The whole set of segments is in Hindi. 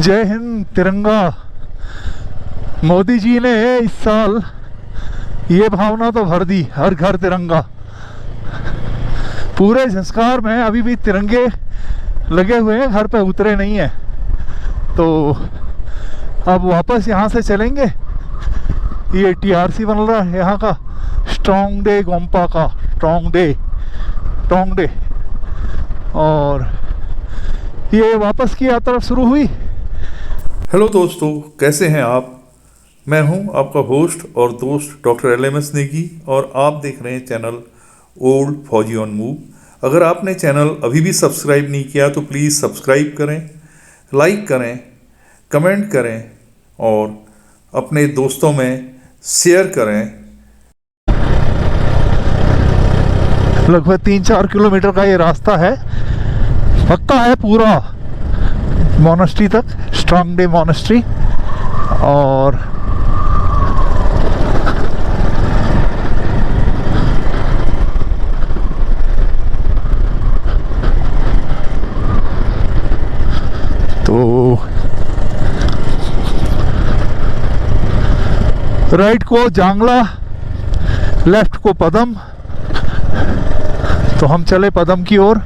जय हिंद तिरंगा। मोदी जी ने इस साल ये भावना तो भर दी, हर घर तिरंगा। पूरे संस्कार में अभी भी तिरंगे लगे हुए हैं, घर पे उतरे नहीं है। तो अब वापस यहाँ से चलेंगे। ये टीआरसी बन रहा है यहाँ का, स्ट्रॉन्ग डे गोम्पा का, स्ट्रॉन्ग डे। और ये वापस की यात्रा शुरू हुई। हेलो दोस्तों, कैसे हैं आप? मैं हूं आपका होस्ट और दोस्त डॉक्टर LMS नेगी और आप देख रहे हैं चैनल ओल्ड फौजी ऑन मूव। अगर आपने चैनल अभी भी सब्सक्राइब नहीं किया तो प्लीज़ सब्सक्राइब करें, लाइक करें, कमेंट करें और अपने दोस्तों में शेयर करें। लगभग 3-4 किलोमीटर का ये रास्ता है, पक्का है पूरा मोनेस्ट्री तक, स्ट्रॉन्ग डे मोनेस्ट्री। और तो राइट को जांगला, लेफ्ट को पदम। तो हम चले पदम की ओर।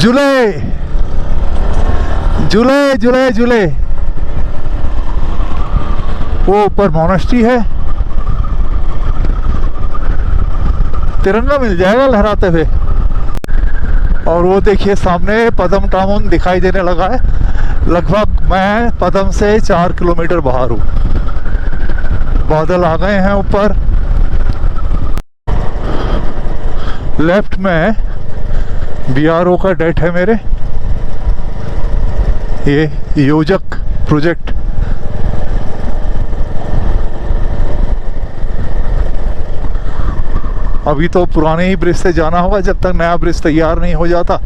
जुले वो ऊपर मोनेस्ट्री है, तिरंगा मिल जाएगा लहराते हुए। और वो देखिए सामने पदम टाउन दिखाई देने लगा है। लगभग मैं पदम से 4 किलोमीटर बाहर हूँ। बादल आ गए हैं ऊपर। लेफ्ट में BRO का डेट है मेरे, ये योजक प्रोजेक्ट। अभी तो पुराने ही ब्रिज से जाना होगा जब तक नया ब्रिज तैयार नहीं हो जाता।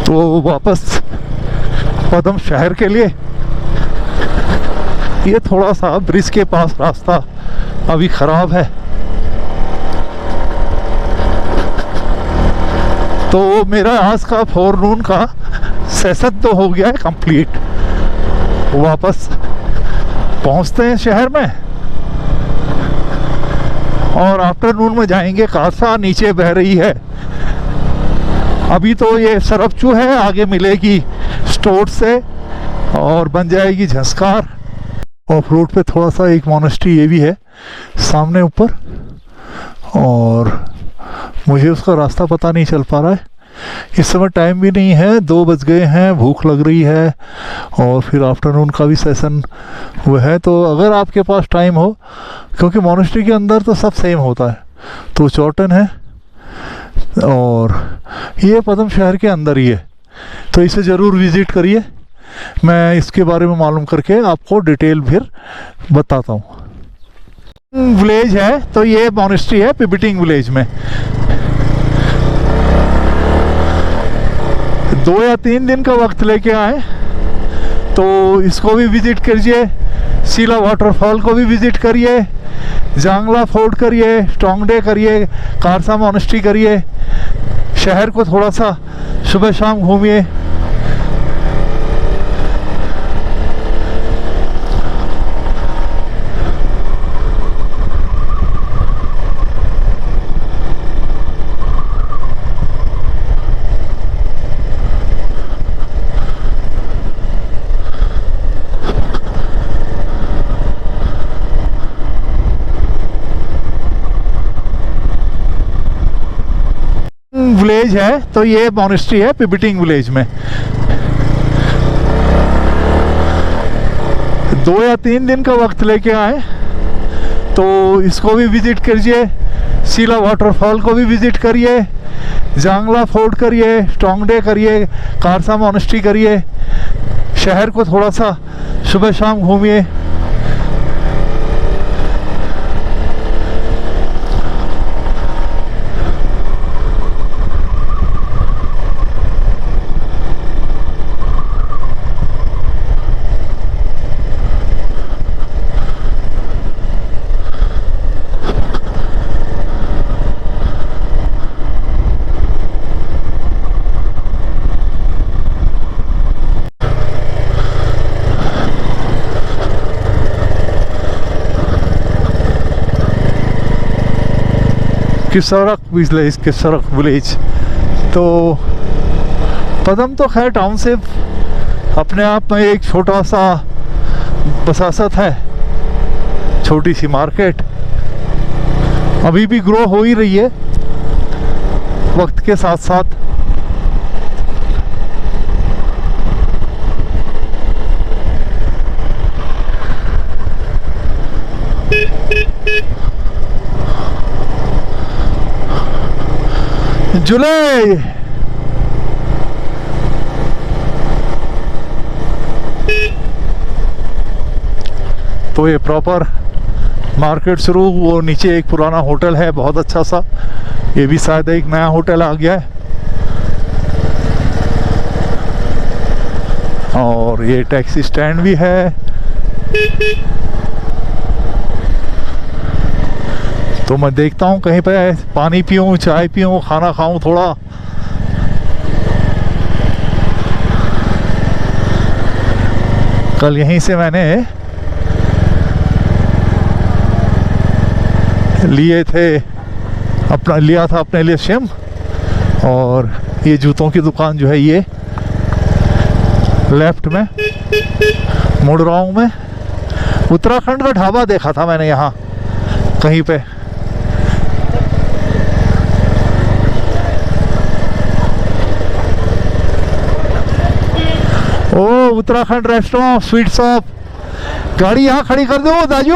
तो वापस पदम शहर के लिए। ये थोड़ा सा ब्रिज के पास रास्ता अभी खराब है, तो मेरा आज का फोरनून का सेशन तो हो गया है कंप्लीट। वापस पहुंचते हैं शहर में और आफ्टरनून में जाएंगे कासा। नीचे बह रही है अभी तो ये सरपचू है, आगे मिलेगी स्टोर से और बन जाएगी झंस्कार। ऑफ रोड पे थोड़ा सा एक मोनेस्ट्री ये भी है सामने ऊपर, और मुझे उसका रास्ता पता नहीं चल पा रहा है। इस समय टाइम भी नहीं है, 2 बज गए हैं, भूख लग रही है और फिर आफ्टरनून का भी सेशन वो है। तो अगर आपके पास टाइम हो, क्योंकि मोनेस्ट्री के अंदर तो सब सेम होता है, तो चौटन है और ये पदम शहर के अंदर ही है, तो इसे ज़रूर विज़िट करिए। मैं इसके बारे में मालूम करके आपको डिटेल फिर बताता हूँ। विलेज है तो ये मोनेस्ट्री है पिबिटिंग विलेज में। 2 या 3 दिन का वक्त लेके आए तो इसको भी विज़िट करिए, सीला वाटरफॉल को भी विज़िट करिए, जांगला फोर्ट करिए, स्ट्रॉन्ग डे करिए, कारसा मोनेस्ट्री करिए, शहर को थोड़ा सा सुबह शाम घूमिए। विलेज है तो ये मोनेस्ट्री है पिबिटिंग विलेज में। 2 या 3 दिन का वक्त लेके आए तो इसको भी विज़िट करिए, सीला वाटरफॉल को भी विज़िट करिए, जांगला फोर्ट करिए, स्ट्रॉन्ग डे करिए, कारसा मोनेस्ट्री करिए, शहर को थोड़ा सा सुबह शाम घूमिए। किसरक विलेज। तो पदम तो खैर टाउन से अपने आप में एक छोटा सा बसासत है, छोटी सी मार्केट, अभी भी ग्रो हो ही रही है वक्त के साथ साथ। जुलाई तो ये प्रॉपर मार्केट शुरू, वो नीचे एक पुराना होटल है बहुत अच्छा सा, ये भी शायद एक नया होटल आ गया है। और ये टैक्सी स्टैंड भी है। तो मैं देखता हूँ कहीं पे पानी पीऊँ, चाय पीऊँ, खाना खाऊँ थोड़ा। कल यहीं से मैंने लिया था अपने लिए शिम। और ये जूतों की दुकान जो है ये लेफ्ट में मुड़ रहा हूँ मैं। उत्तराखंड का ढाबा देखा था मैंने यहाँ कहीं पे। ओ उत्तराखंड रेस्टोरेंट स्वीट शॉप। गाड़ी यहाँ खड़ी कर दो दाजू,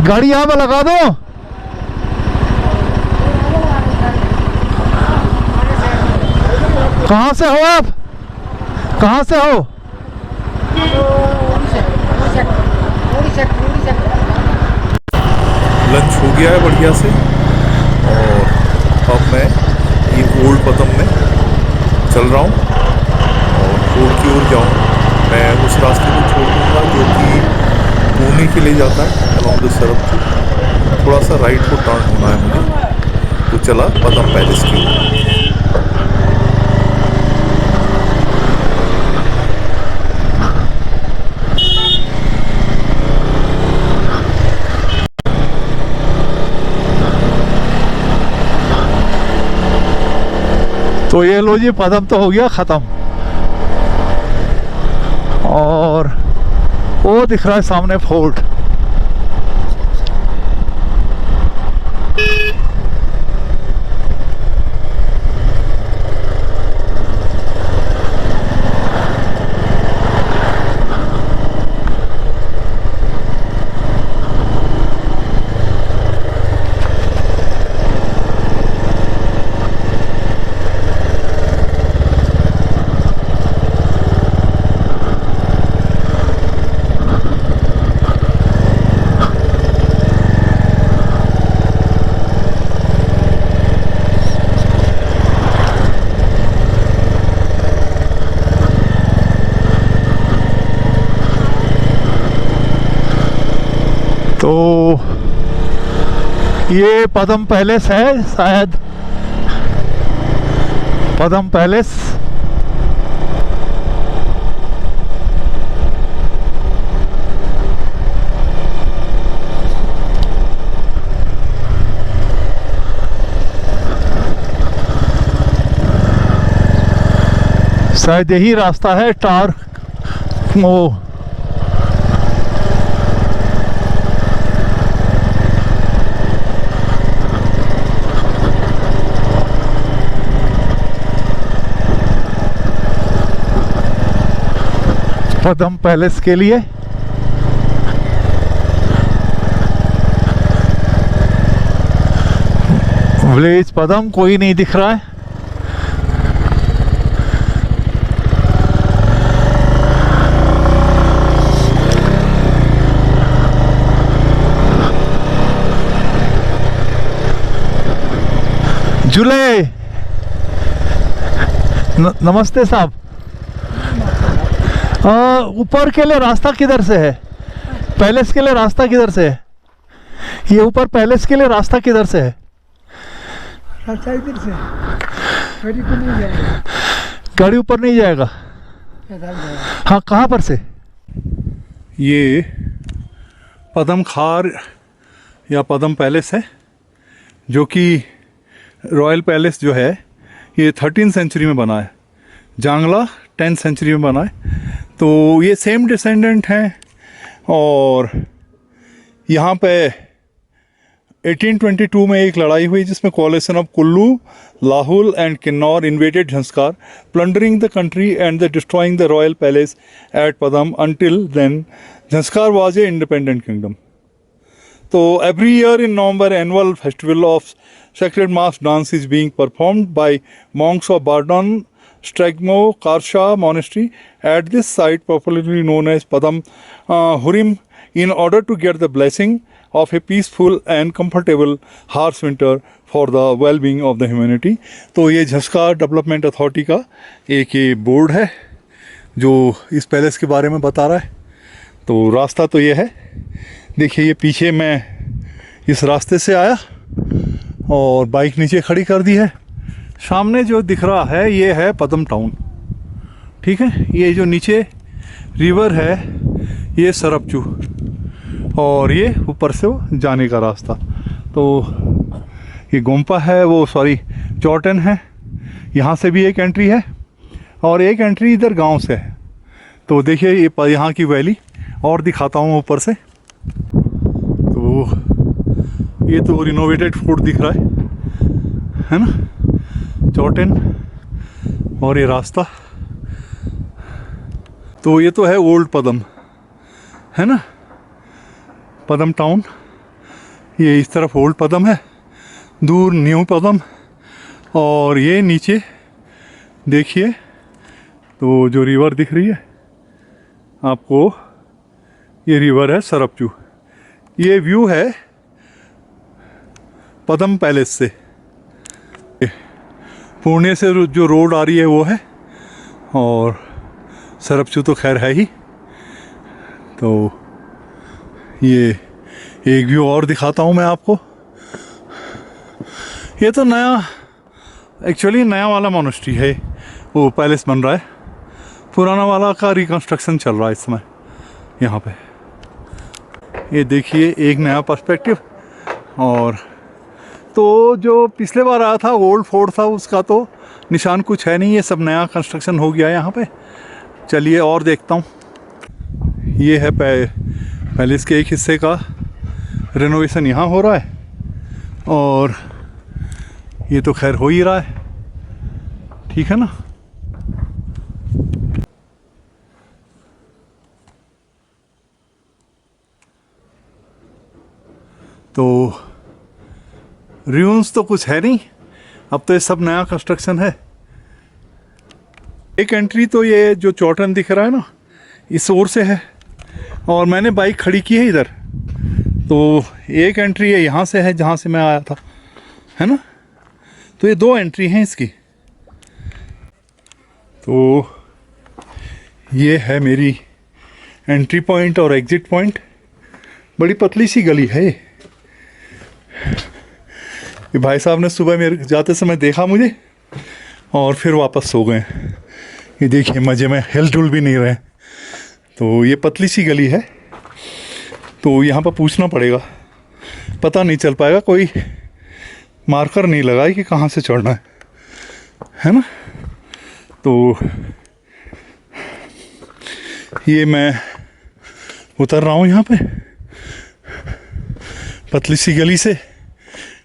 गाड़ी यहाँ पे लगा दो। कहाँ से हो आप, कहाँ से हो? लंच हो गया है बढ़िया से, और अब मैं ये ओल्ड पदम में चल रहा हूँ और रोड की ओर जाऊँ। मैं उस रास्ते को छोड़ दूँगा जो कि पुणे के लिए जाता है अलॉन्ग द सरप। थोड़ा सा राइट को टर्न होना है मुझे, तो चला पदम पैलेस की ओर। तो ये लो जी, पदम तो हो गया ख़त्म। और वो दिख रहा है सामने फोर्ट। तो ये पदम पैलेस है शायद, पदम पैलेस। शायद यही रास्ता है टार वो पदम पैलेस के लिए। विलेज पदम कोई नहीं दिख रहा है। जुले नमस्ते साहब, ऊपर के लिए रास्ता किधर से है? पैलेस के लिए रास्ता किधर से है? ये ऊपर पैलेस के लिए रास्ता किधर से है? रास्ता इधर से, गाड़ी को नहीं जाएगा। गाड़ी ऊपर नहीं जाएगा? हाँ, कहाँ पर से? ये पदम खार या पदम पैलेस है, जो कि रॉयल पैलेस जो है ये 13th सेंचुरी में बना है, जांगला 10th सेंचुरी में बना है। तो ये सेम डिसेंडेंट हैं। और यहाँ पे 1822 में एक लड़ाई हुई जिसमें coalition of Kullu, Lahaul and Kinnaur invaded Zanskar, plundering the country and the destroying the royal palace at Padum. Until then Zanskar was a independent kingdom. तो every year in November, annual festival of sacred mass dance is being performed by monks of Bardon Stragmo Karsha monastery at this site, popularly known as Padam Hurim, in order to get the blessing of a peaceful and comfortable harsh winter for the well-being of the humanity। तो ये झंस्कार डेवलपमेंट अथॉरिटी का एक ये बोर्ड है जो इस पैलेस के बारे में बता रहा है। तो रास्ता तो ये है, देखिए ये पीछे मैं इस रास्ते से आया और बाइक नीचे खड़ी कर दी है। सामने जो दिख रहा है ये है पदम टाउन, ठीक है। ये जो नीचे रिवर है ये सरपचू, और ये ऊपर से वो जाने का रास्ता। तो ये गोम्पा है, वो सॉरी चौटन है, यहाँ से भी एक एंट्री है और एक एंट्री इधर गांव से है। तो देखिए ये यहाँ की वैली और दिखाता हूँ ऊपर से। तो ये तो रिनोवेटेड फोर्ट दिख रहा है ना, चौटन, और ये रास्ता। तो ये तो है ओल्ड पदम, है ना, पदम टाउन। ये इस तरफ ओल्ड पदम है, दूर न्यू पदम, और ये नीचे देखिए तो जो रिवर दिख रही है आपको, ये रिवर है सरपचू। ये व्यू है पदम पैलेस से, पुणे से जो रोड आ रही है वो है, और सरपचू तो खैर है ही। तो ये एक व्यू और दिखाता हूँ मैं आपको। ये तो नया, एक्चुअली नया वाला मोनेस्ट्री है, वो पैलेस बन रहा है। पुराना वाला का रिकंस्ट्रक्शन चल रहा है इस समय यहाँ पे। ये देखिए एक नया पर्सपेक्टिव। और तो जो पिछले बार आया था ओल्ड फोर्ट था, उसका तो निशान कुछ है नहीं, ये सब नया कंस्ट्रक्शन हो गया है यहाँ पे। चलिए और देखता हूँ। ये है पैलेस के एक हिस्से का रेनोवेशन यहाँ हो रहा है, और ये तो खैर हो ही रहा है, ठीक है ना। तो ruins तो कुछ है नहीं, अब तो ये सब नया कंस्ट्रक्शन है। एक एंट्री तो ये जो चौटन दिख रहा है ना, इस ओर से है, और मैंने बाइक खड़ी की है इधर। तो एक एंट्री है यहाँ से है जहाँ से मैं आया था, है ना। तो ये दो एंट्री हैं इसकी। तो ये है मेरी एंट्री पॉइंट और एग्जिट पॉइंट। बड़ी पतली सी गली है ये भाई साहब ने सुबह मेरे जाते समय देखा मुझे, और फिर वापस सो गए। ये देखिए मज़े में हिल डुल भी नहीं रहे। तो ये पतली सी गली है, तो यहाँ पर पूछना पड़ेगा, पता नहीं चल पाएगा, कोई मार्कर नहीं लगा कि कहाँ से चढ़ना है ना। तो ये मैं उतर रहा हूँ यहाँ पे पतली सी गली से,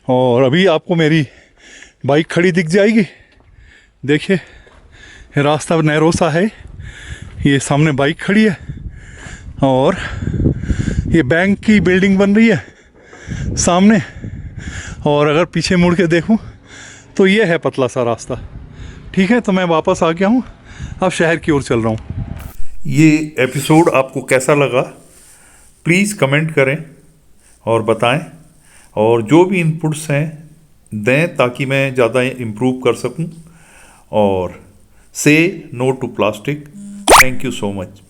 और अभी आपको मेरी बाइक खड़ी दिख जाएगी। देखिए ये रास्ता नैरो सा है, ये सामने बाइक खड़ी है, और ये बैंक की बिल्डिंग बन रही है सामने, और अगर पीछे मुड़ के देखूं तो ये है पतला सा रास्ता, ठीक है। तो मैं वापस आ गया हूँ, अब शहर की ओर चल रहा हूँ। ये एपिसोड आपको कैसा लगा प्लीज़ कमेंट करें और बताएं, और जो भी इनपुट्स हैं दें ताकि मैं ज़्यादा इम्प्रूव कर सकूं। और say no to plastic. Thank you so much.